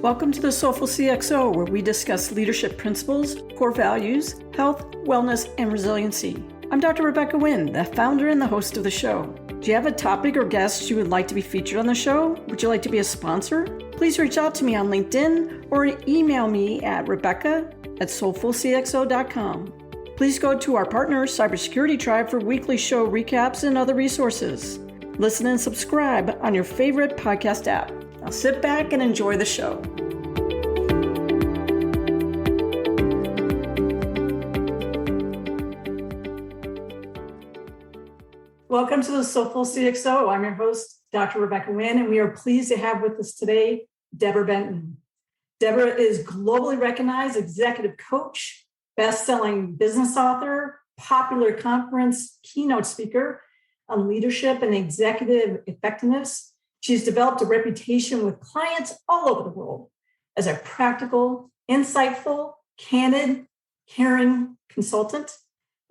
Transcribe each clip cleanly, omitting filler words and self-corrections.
Welcome to the Soulful CXO, where we discuss leadership principles, core values, health, wellness, and resiliency. I'm Dr. Rebecca Wynn, the founder and the host of the show. Do you have a topic or guest you would like to be featured on the show? Would you like to be a sponsor? Please reach out to me on LinkedIn or email me at rebecca@soulfulcxo.com. Please go to our partner, Cybersecurity Tribe, for weekly show recaps and other resources. Listen and subscribe on your favorite podcast app. Now sit back and enjoy the show. Welcome to the Soulful CXO. I'm your host, Dr. Rebecca Wynn, and we are pleased to have with us today, Debra Benton. Debra is globally recognized executive coach, best-selling business author, popular conference keynote speaker on leadership and executive effectiveness. She's developed a reputation with clients all over the world as a practical, insightful, candid, caring consultant.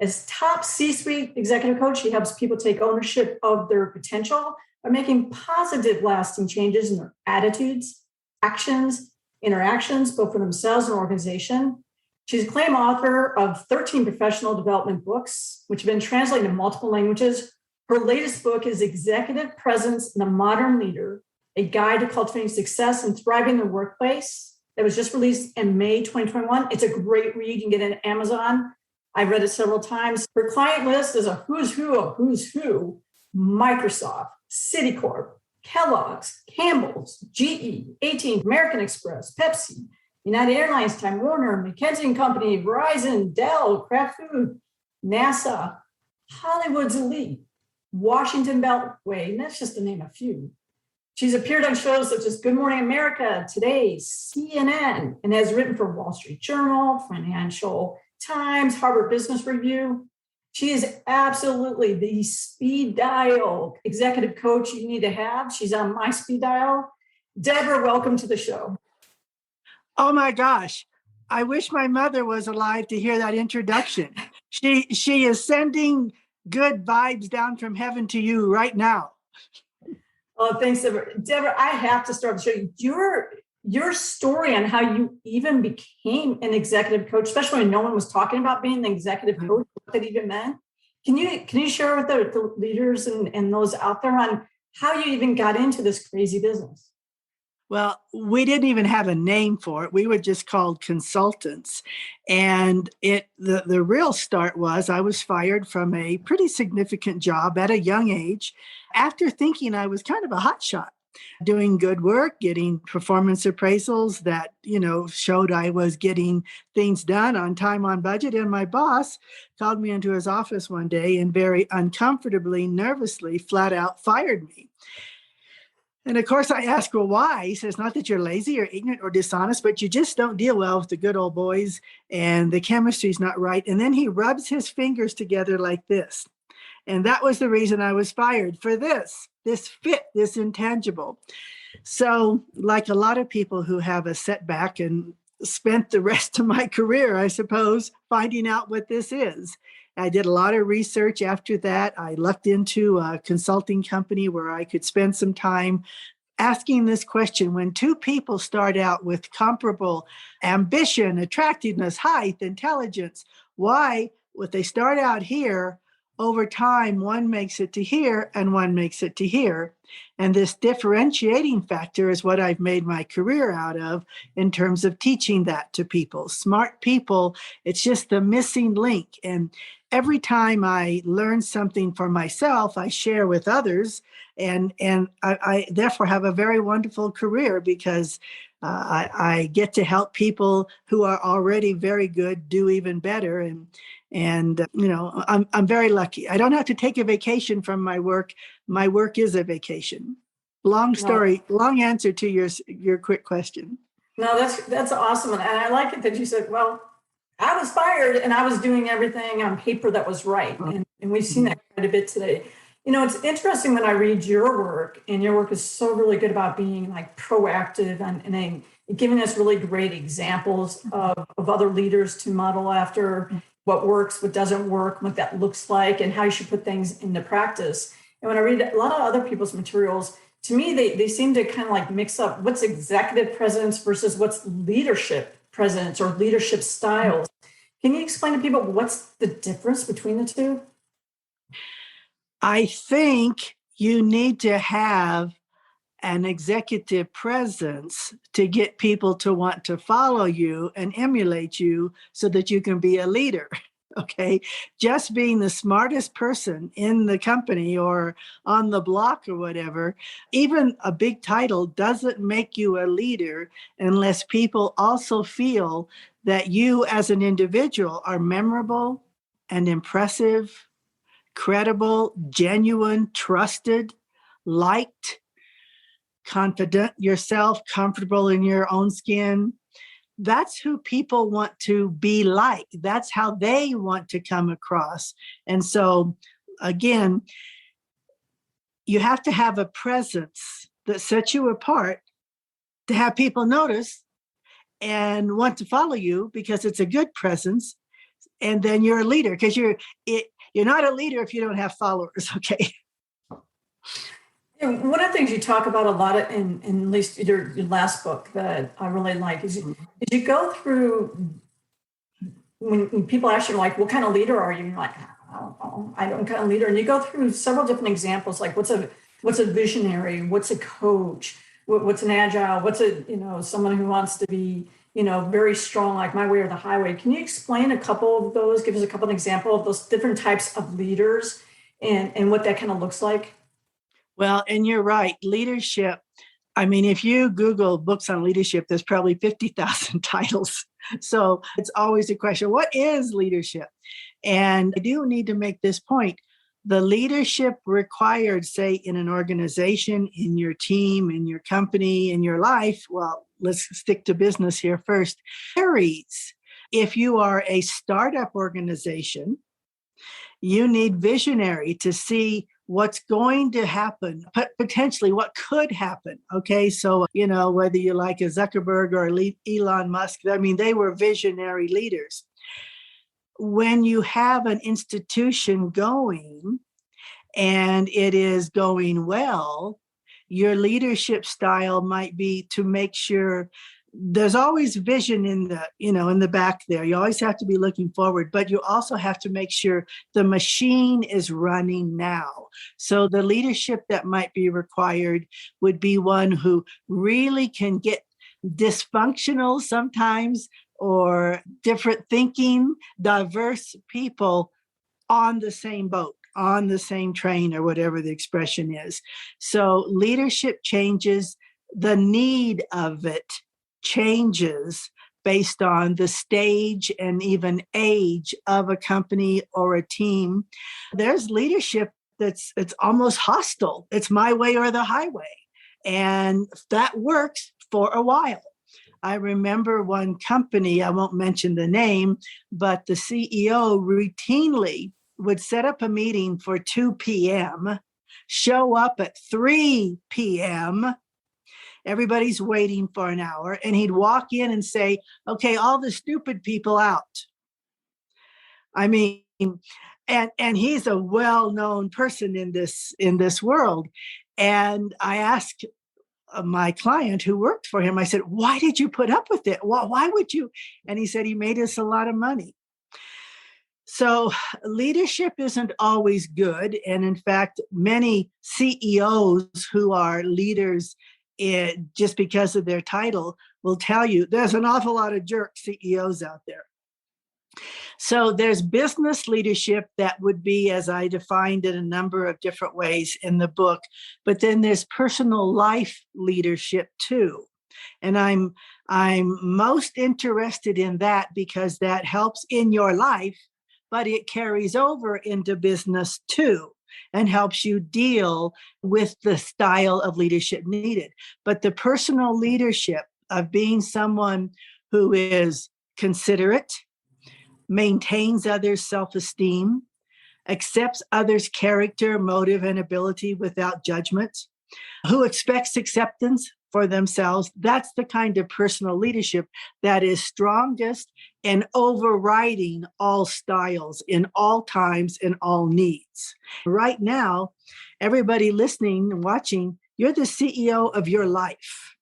As top C-suite executive coach, she helps people take ownership of their potential by making positive, lasting changes in their attitudes, actions, interactions, both for themselves and organization. She's a acclaimed author of 13 professional development books, which have been translated to multiple languages. Her latest book is Executive Presence in a Modern Leader, a guide to cultivating success and thriving in the workplace. That was just released in May 2021. It's a great read. You can get it on Amazon. I've read it several times. Her client list is a who's who of who's who: Microsoft, Citi, Kellogg's, Campbell's, GE, AT&T, American Express, Pepsi, United Airlines, Time Warner, McKinsey & Company, Verizon, Dell, Kraft Food, NASA, Hollywood's Elite, Washington Beltway, and that's just to name a few. She's appeared on shows such as Good Morning America, Today, CNN, and has written for Wall Street Journal, Financial Times, Harvard Business Review. She is absolutely the speed dial executive coach you need to have. She's on my speed dial. Debra, welcome to the show. Oh my gosh. I wish my mother was alive to hear that introduction. She is sending good vibes down from heaven to you right now. Oh, thanks, Debra. Debra, I have to start the show. Your story on how you even became an executive coach, especially when no one was talking about being an executive coach, what that even meant. Can you share with the leaders and those out there on how you even got into this crazy business? Well, we didn't even have a name for it. We were just called consultants. And the real start was I was fired from a pretty significant job at a young age after thinking I was kind of a hotshot, doing good work, getting performance appraisals that, showed I was getting things done on time, on budget. And my boss called me into his office one day and very uncomfortably, nervously, flat out fired me. And of course, I asked, well, why? He says, not that you're lazy or ignorant or dishonest, but you just don't deal well with the good old boys and the chemistry's not right. And then he rubs his fingers together like this. And that was the reason I was fired, for this fit, this intangible. So like a lot of people who have a setback and spent the rest of my career, I suppose, finding out what this is. I did a lot of research after that. I lucked into a consulting company where I could spend some time asking this question. When two people start out with comparable ambition, attractiveness, height, intelligence, why would they start out here? Over time, one makes it to here and one makes it to here. And this differentiating factor is what I've made my career out of in terms of teaching that to people. Smart people, it's just the missing link. And every time I learn something for myself, I share with others. And I therefore have a very wonderful career because I get to help people who are already very good do even better. And I'm very lucky. I don't have to take a vacation from my work. My work is a vacation. Long story, long answer to your quick question. No, that's awesome. And I like it that you said, well, I was fired and I was doing everything on paper that was right. And we've seen that quite a bit today. It's interesting when I read your work, and your work is so really good about being like proactive and giving us really great examples of other leaders to model after, what works, what doesn't work, what that looks like, and how you should put things into practice. And when I read a lot of other people's materials, to me, they seem to kind of like mix up what's executive presence versus what's leadership presence or leadership styles. Can you explain to people what's the difference between the two? I think you need to have an executive presence to get people to want to follow you and emulate you so that you can be a leader. Okay. Just being the smartest person in the company or on the block or whatever, even a big title doesn't make you a leader unless people also feel that you as an individual are memorable and impressive, credible, genuine, trusted, liked, confident yourself, comfortable in your own skin. That's who people want to be like. That's how they want to come across. And so, again, you have to have a presence that sets you apart to have people notice and want to follow you because it's a good presence. And then you're a leader because you're not a leader if you don't have followers. Okay. One of the things you talk about a lot in at least your last book that I really like is you go through when people ask you like, what kind of leader are you? You're like, I don't know, I don't kind of leader. And you go through several different examples, like what's a visionary, what's a coach, what's an agile, what's someone who wants to be, very strong, like my way or the highway. Can you explain a couple of those? Give us a couple of examples of those different types of leaders and what that kind of looks like? Well, and you're right. Leadership. I mean, if you Google books on leadership, there's probably 50,000 titles. So it's always a question, what is leadership? And I do need to make this point. The leadership required, say, in an organization, in your team, in your company, in your life, well, let's stick to business here first, varies. If you are a startup organization, you need visionary to see what's going to happen, potentially what could happen. Okay. So, whether you like a Zuckerberg or Elon Musk, I mean, they were visionary leaders. When you have an institution going and it is going well, your leadership style might be to make sure there's always vision in the back there. You always have to be looking forward, but you also have to make sure the machine is running now. So the leadership that might be required would be one who really can get dysfunctional sometimes or different thinking, diverse people on the same boat, on the same train, or whatever the expression is. So leadership changes, the need of it changes based on the stage and even age of a company or a team. There's leadership it's almost hostile. It's my way or the highway. And that works for a while. I remember one company, I won't mention the name, but the CEO routinely would set up a meeting for 2 p.m., show up at 3 p.m., everybody's waiting for an hour, and he'd walk in and say, okay, all the stupid people out. I mean, and he's a well-known person in this world. And I asked my client who worked for him, I said, why did you put up with it? Why would you? And he said, he made us a lot of money. So leadership isn't always good. And in fact, many CEOs who are leaders just because of their title will tell you there's an awful lot of jerk CEOs out there. So there's business leadership that would be, as I defined it, a number of different ways in the book, but then there's personal life leadership too. And I'm most interested in that because that helps in your life, but it carries over into business too and helps you deal with the style of leadership needed. But the personal leadership of being someone who is considerate, maintains others' self-esteem, accepts others' character, motive, and ability without judgment, who expects acceptance for themselves. That's the kind of personal leadership that is strongest and overriding all styles in all times and all needs. Right now, everybody listening and watching, You're the CEO of your life.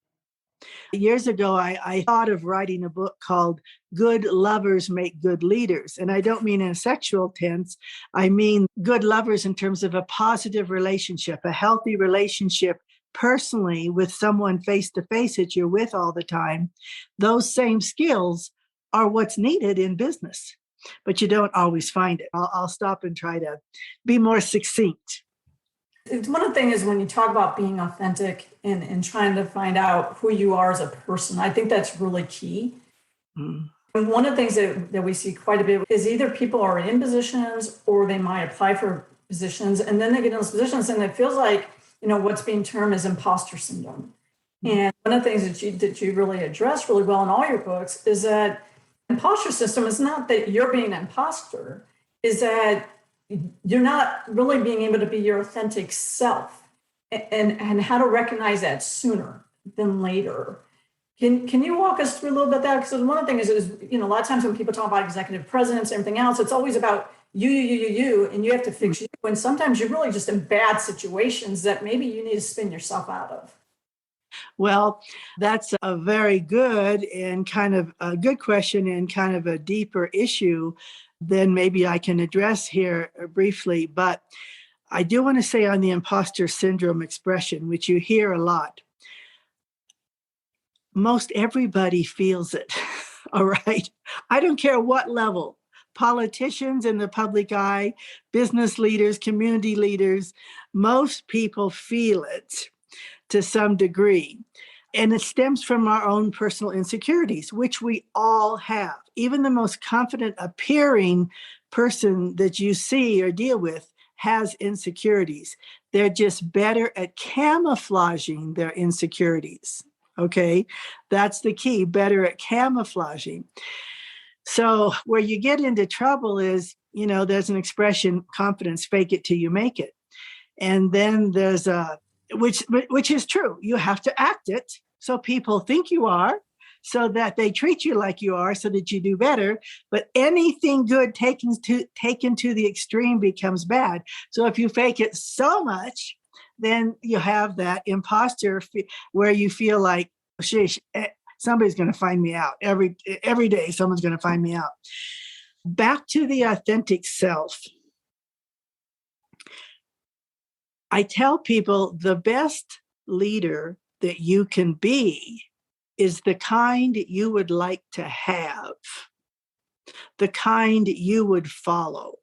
Years ago, I thought of writing a book called Good Lovers Make Good Leaders. And I don't mean in a sexual tense. I mean good lovers in terms of a positive relationship, a healthy relationship personally with someone face to face that you're with all the time. Those same skills are what's needed in business, but you don't always find it. I'll stop and try to be more succinct. One of the things is when you talk about being authentic and trying to find out who you are as a person, I think that's really key. Mm. And one of the things that we see quite a bit is either people are in positions or they might apply for positions, and then they get in those positions and it feels like, what's being termed as imposter syndrome. Mm. And one of the things that you really address really well in all your books is that imposter system is not that you're being an imposter, is that you're not really being able to be your authentic self, and how to recognize that sooner than later. Can you walk us through a little bit of that? Because one of the things is, a lot of times when people talk about executive presidents and everything else, it's always about you, and you have to fix you. And sometimes you're really just in bad situations that maybe you need to spin yourself out of. Well, that's a very good and kind of a good question and kind of a deeper issue than maybe I can address here briefly. But I do want to say on the imposter syndrome expression, which you hear a lot, most everybody feels it. All right. I don't care what level, politicians in the public eye, business leaders, community leaders, most people feel it to some degree. And it stems from our own personal insecurities, which we all have. Even the most confident appearing person that you see or deal with has insecurities. They're just better at camouflaging their insecurities. Okay, that's the key, better at camouflaging. So where you get into trouble is, there's an expression, confidence, fake it till you make it. And then there's which is true. You have to act it so people think you are, so that they treat you like you are, so that you do better. But anything good taken to the extreme becomes bad. So if you fake it so much, then you have that imposter where you feel like, sheesh, somebody's going to find me out. Every day, someone's going to find me out. Back to the authentic self. I tell people the best leader that you can be is the kind you would like to have, the kind you would follow.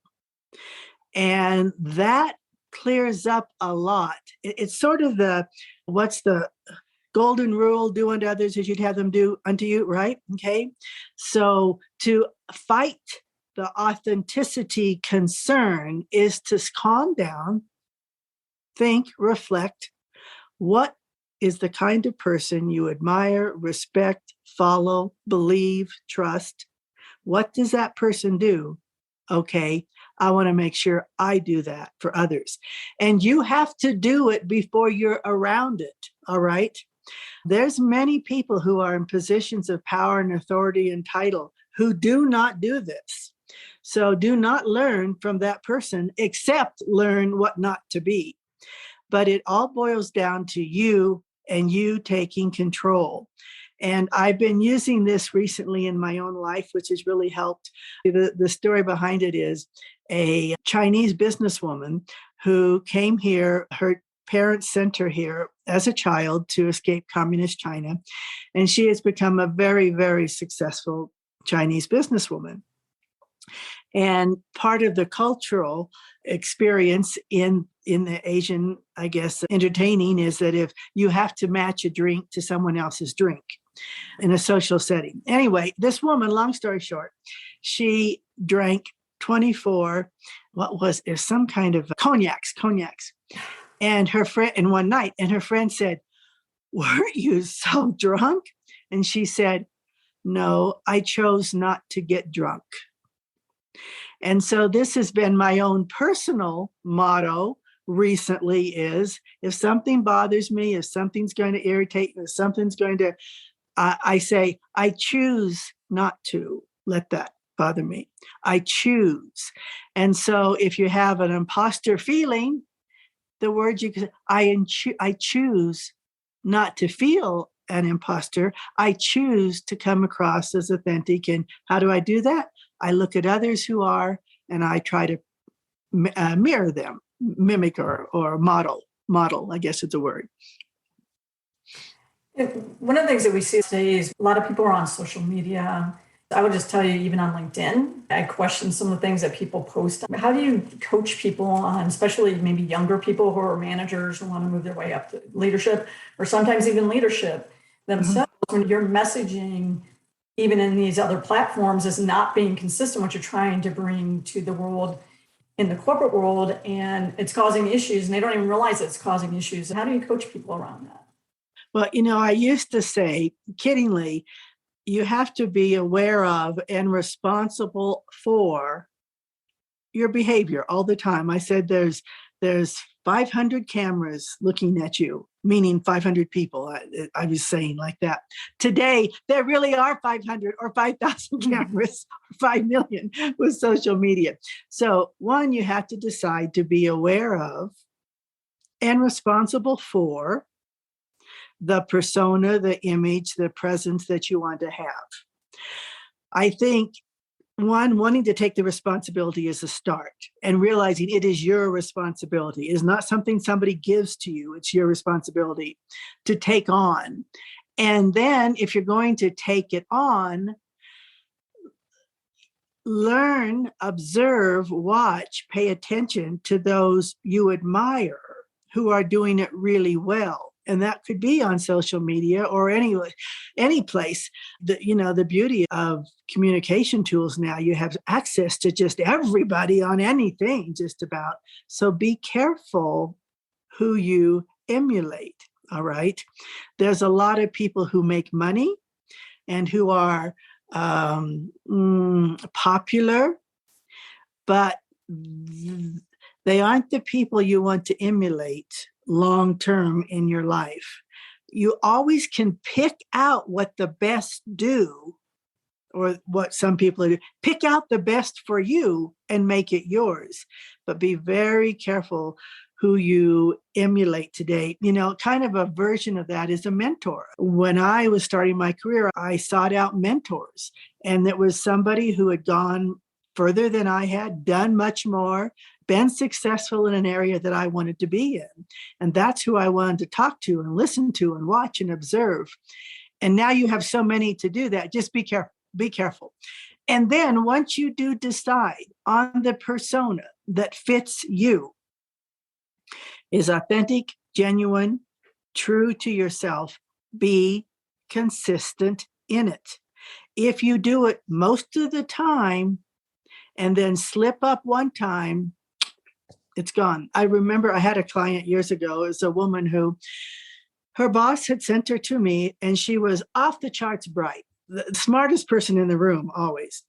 And that clears up a lot. It's sort of what's the golden rule, do unto others as you'd have them do unto you, right? Okay. So to fight the authenticity concern is to calm down, think, reflect. What is the kind of person you admire, respect, follow, believe, trust? What does that person do? Okay, I want to make sure I do that for others. And you have to do it before you're around it, all right? There's many people who are in positions of power and authority and title who do not do this. So do not learn from that person, except learn what not to be. But it all boils down to you and you taking control. And I've been using this recently in my own life, which has really helped. The story behind it is a Chinese businesswoman who came here. Her parents sent her here as a child to escape communist China. And she has become a very, very successful Chinese businesswoman. And part of the cultural experience in the Asian, I guess, entertaining is that if you have to match a drink to someone else's drink in a social setting. Anyway, this woman, long story short, she drank 24, some kind of cognacs. And her friend, in one night, and her friend said, "Weren't you so drunk?" And she said, "No, I chose not to get drunk." And so this has been my own personal motto recently is, if something bothers me, if something's going to irritate me, if something's going to, I say, I choose not to let that bother me. I choose. And so if you have an imposter feeling, the words you could, I choose not to feel an imposter. I choose to come across as authentic. And how do I do that? I look at others who are, and I try to mirror them, mimic or model, I guess it's a word. One of the things that we see today is a lot of people are on social media. I would just tell you, even on LinkedIn, I question some of the things that people post. How do you coach people on, especially maybe younger people who are managers who want to move their way up to leadership, or sometimes even leadership themselves, when your messaging, even in these other platforms, is not being consistent what you're trying to bring to the world in the corporate world, and it's causing issues, and they don't even realize it's causing issues. How do you coach people around that? Well, I used to say, kiddingly, you have to be aware of and responsible for your behavior all the time. I said there's 500 cameras looking at you, meaning 500 people. I was saying like that. Today, there really are 500 or 5,000 cameras, or 5 million with social media. So one, you have to decide to be aware of and responsible for the persona, the image, the presence that you want to have. I think wanting to take the responsibility is a start, and realizing it is your responsibility. It is not something somebody gives to you. It's your responsibility to take on. And then if you're going to take it on, learn, observe, watch, pay attention to those you admire who are doing it really well. And that could be on social media or any place. The beauty of communication tools now, you have access to just everybody on anything, just about. So be careful who you emulate. All right. There's a lot of people who make money and who are popular, but they aren't the people you want to emulate long-term in your life. You always can pick out what the best do, or what some people do. Pick out the best for you and make it yours. But be very careful who you emulate today. Kind of a version of that is a mentor. When I was starting my career, I sought out mentors, and it was somebody who had gone further than I had, done much more, been successful in an area that I wanted to be in. And that's who I wanted to talk to and listen to and watch and observe. And now you have so many to do that. Just be careful. And then once you do decide on the persona that fits you, is authentic, genuine, true to yourself, be consistent in it. If you do it most of the time and then slip up one time, it's gone. I remember I had a client years ago. It was a woman who, her boss had sent her to me, and she was off the charts bright, the smartest person in the room always.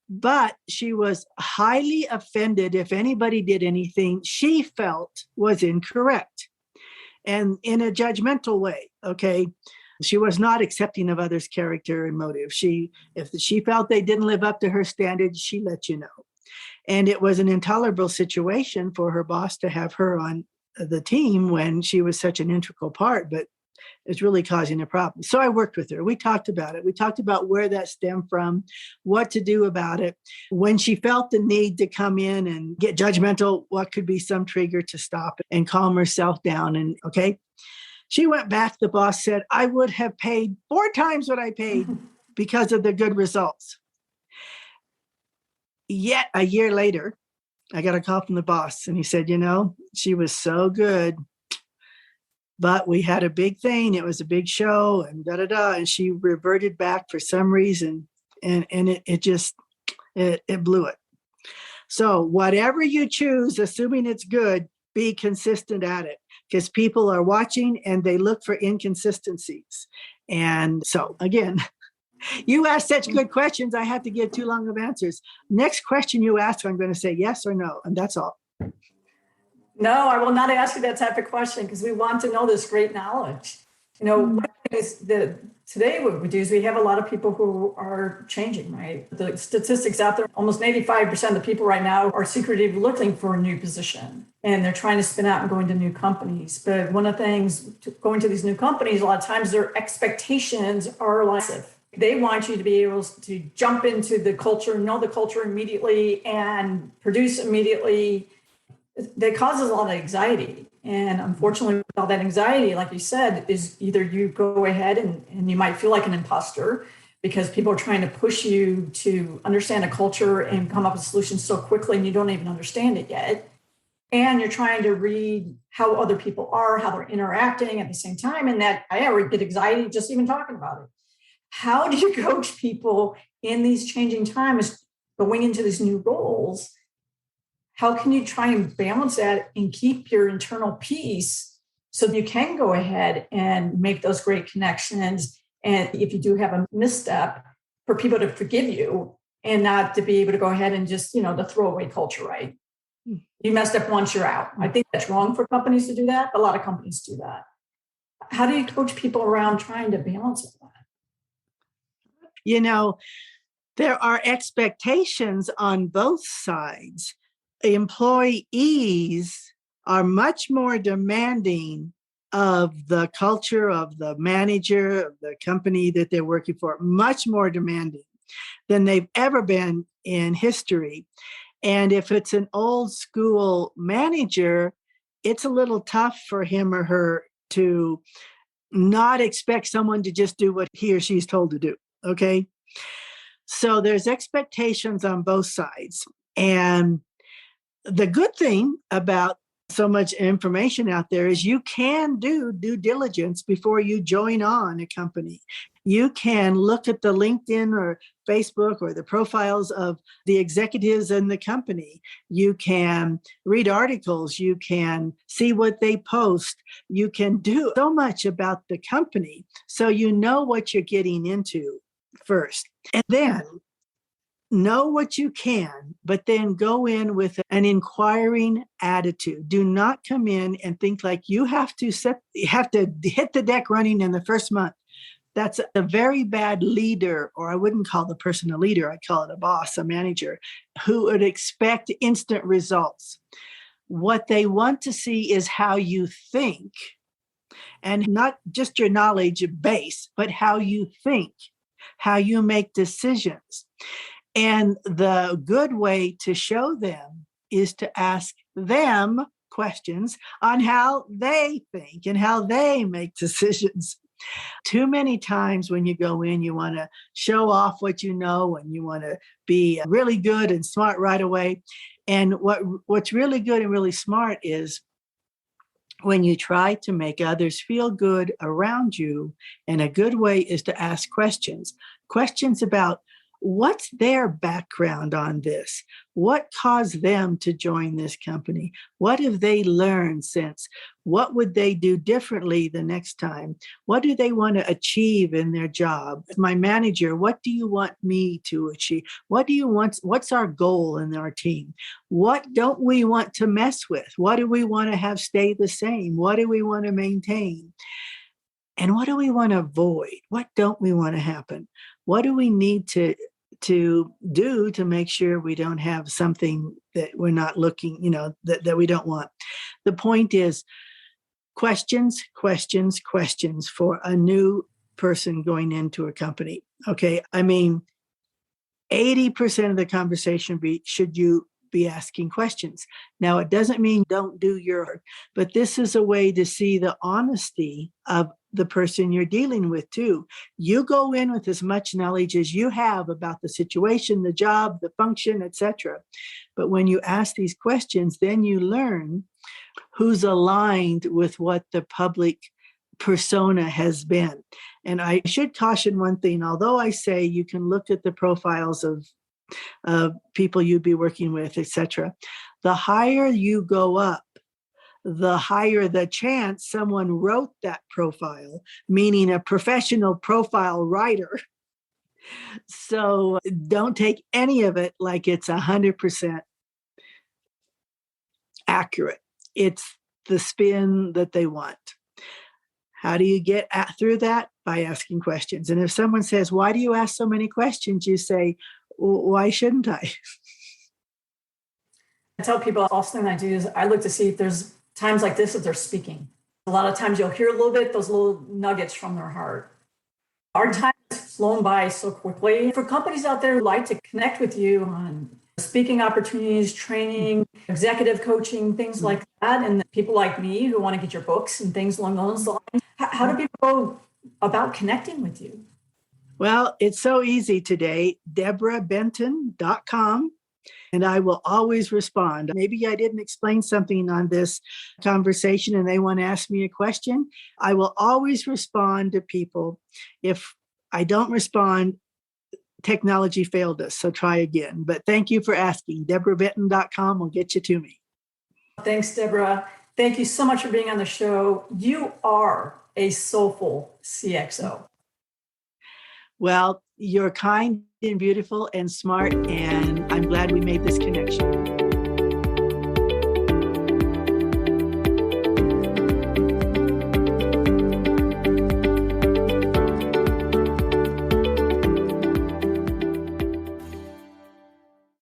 But she was highly offended if anybody did anything she felt was incorrect, and in a judgmental way. Okay. She was not accepting of others' character and motive. If she felt they didn't live up to her standards, she let you know. And it was an intolerable situation for her boss to have her on the team when she was such an integral part, but it's really causing a problem. So I worked with her. We talked about it. We talked about where that stemmed from, what to do about it. When she felt the need to come in and get judgmental, what could be some trigger to stop and calm herself down. And okay, she went back. The boss said, I would have paid 4 times what I paid because of the good results. Yet a year later, I got a call from the boss, and he said, she was so good, but we had a big thing. It was a big show, and and she reverted back for some reason, and it blew it. So whatever you choose, assuming it's good, be consistent at it, because people are watching and they look for inconsistencies. And so again, you asked such good questions, I had to give too long of answers. Next question you ask, I'm going to say yes or no, and that's all. No, I will not ask you that type of question, because we want to know this great knowledge. One of the things that Today, what we do is we have a lot of people who are changing, right? The statistics out there, almost 85% of the people right now are secretly looking for a new position, and they're trying to spin out and go into new companies. But one of the things going to these new companies, a lot of times their expectations are massive. They want you to be able to jump into the culture, know the culture immediately, and produce immediately. That causes a lot of anxiety. And unfortunately, with all that anxiety, like you said, is either you go ahead and you might feel like an imposter because people are trying to push you to understand a culture and come up with solutions so quickly and you don't even understand it yet. And you're trying to read how other people are, how they're interacting at the same time. And that I already get anxiety just even talking about it. How do you coach people in these changing times going into these new roles? How can you try and balance that and keep your internal peace so you can go ahead and make those great connections? And if you do have a misstep, for people to forgive you and not to be able to go ahead and just, the throwaway culture, right? You messed up once, you're out. I think that's wrong for companies to do that. But a lot of companies do that. How do you coach people around trying to balance that? There are expectations on both sides. Employees are much more demanding of the culture of the manager of the company that they're working for, much more demanding than they've ever been in history. And if it's an old school manager, it's a little tough for him or her to not expect someone to just do what he or she's told to do. Okay. So there's expectations on both sides. And the good thing about so much information out there is you can do due diligence before you join on a company. You can look at the LinkedIn or Facebook or the profiles of the executives in the company. You can read articles. You can see what they post. You can do so much about the company so you know what you're getting into first. And then know what you can, but then go in with an inquiring attitude. Do not come in and think like you have to hit the deck running in the first month. That's a very bad leader, or I wouldn't call the person a leader. I'd call it a boss, a manager, who would expect instant results. What they want to see is how you think, and not just your knowledge base, but how you think, how you make decisions. And the good way to show them is to ask them questions on how they think and how they make decisions. Too many times when you go in, you want to show off what you know and you want to be really good and smart right away. And what's really good and really smart is when you try to make others feel good around you. And a good way is to ask questions about what's their background on this? What caused them to join this company? What have they learned since? What would they do differently the next time? What do they want to achieve in their job? My manager, what do you want me to achieve? What do you want? What's our goal in our team? What don't we want to mess with? What do we want to have stay the same? What do we want to maintain? And what do we want to avoid? What don't we want to happen? What do we need to do to make sure we don't have something that we're not looking, that we don't want? The point is questions for a new person going into a company. Okay. 80% of the conversation should you be asking questions. Now, it doesn't mean don't do your work, but this is a way to see the honesty of the person you're dealing with too. You go in with as much knowledge as you have about the situation, the job, the function, etc. But when you ask these questions, then you learn who's aligned with what the public persona has been. And I should caution one thing, although I say you can look at the profiles of people you'd be working with, etc. The higher you go up, the higher the chance someone wrote that profile, meaning a professional profile writer. So don't take any of it like it's 100% accurate. It's the spin that they want. How do you get through that? by asking questions. And if someone says, why do you ask so many questions? You say, well, why shouldn't I? I tell people also thing I do is I look to see if there's times like this if they're speaking. A lot of times you'll hear a little bit, those little nuggets from their heart. Our time has flown by so quickly. For companies out there who like to connect with you on speaking opportunities, training, executive coaching, things like that, and people like me who want to get your books and things along those lines, how do people go about connecting with you? Well, it's so easy today. DebraBenton.com. And I will always respond. Maybe I didn't explain something on this conversation and they want to ask me a question. I will always respond to people. If I don't respond, technology failed us. So try again. But thank you for asking. DebraBenton.com will get you to me. Thanks, Debra. Thank you so much for being on the show. You are a soulful CXO. Well, you're kind and beautiful and smart, and I'm glad we made this connection.